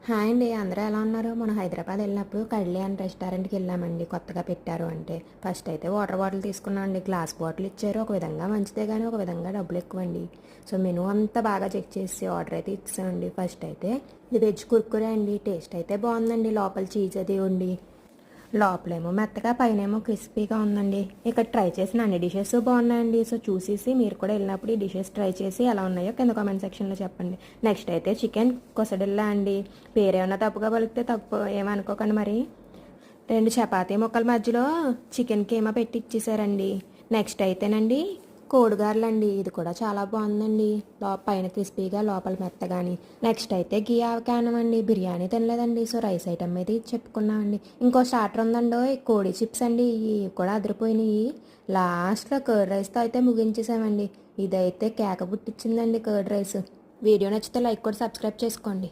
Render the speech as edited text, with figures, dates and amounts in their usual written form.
Hi అండి, అందరూ ఎలా ఉన్నారు? మనం హైదరాబాద్ వెళ్ళినప్పుడు కళ్యాణ్ రెస్టారెంట్కి వెళ్ళామండి. కొత్తగా పెట్టారు అంటే ఫస్ట్ అయితే వాటర్ బాటిల్ తీసుకున్నాం అండి. గ్లాస్ బాటిల్ ఇచ్చారు. ఒక విధంగా మంచిదే కానీ ఒక విధంగా డబ్బులు ఎక్కువ అండి. సో మెనూ అంతా బాగా చెక్ చేసి ఆర్డర్ అయితే ఇచ్చామండి. ఫస్ట్ అయితే ఇది వెజ్ కుర్కురే అండి. టేస్ట్ అయితే బాగుందండి. లోపల చీజ్ అది ఉండి లోపలేమో మెత్తగా పైనేమో క్రిస్పీగా ఉందండి. ఇక్కడ ట్రై చేసిన అన్ని డిషెస్ బాగున్నాయండి. సో చూసేసి మీరు కూడా వెళ్ళినప్పుడు ఈ డిషెస్ ట్రై చేసి ఎలా ఉన్నాయో కింద కామెంట్ సెక్షన్లో చెప్పండి. నెక్స్ట్ అయితే చికెన్ కొసడిల్లా అండి. పేరేమన్నా తప్పుగా పలికితే తప్పు ఏమనుకోకండి మరి. 2 చపాతీ ముక్కల మధ్యలో చికెన్ కీమా పెట్టి ఇచ్చేసారండి. నెక్స్ట్ అయితేనండి కోడిగారులండి. ఇది కూడా చాలా బాగుందండి. పైన క్రిస్పీగా లోపల మెత్తగాని. నెక్స్ట్ అయితే గీ ఆవకానం అండి. బిర్యానీ తినలేదండి. సో రైస్ ఐటమ్ మీద ఇది చెప్పుకున్నామండి. ఇంకో స్టార్టర్ ఉందండి, కోడి చిప్స్ అండి. ఇవి కూడా అదిరిపోయినాయి. లాస్ట్లో కర్డ్ రైస్తో అయితే ముగించేసామండి. ఇదైతే కేక పుట్టించిందండి కర్డ్ రైస్. వీడియో నచ్చితే లైక్ కూడా సబ్స్క్రైబ్ చేసుకోండి.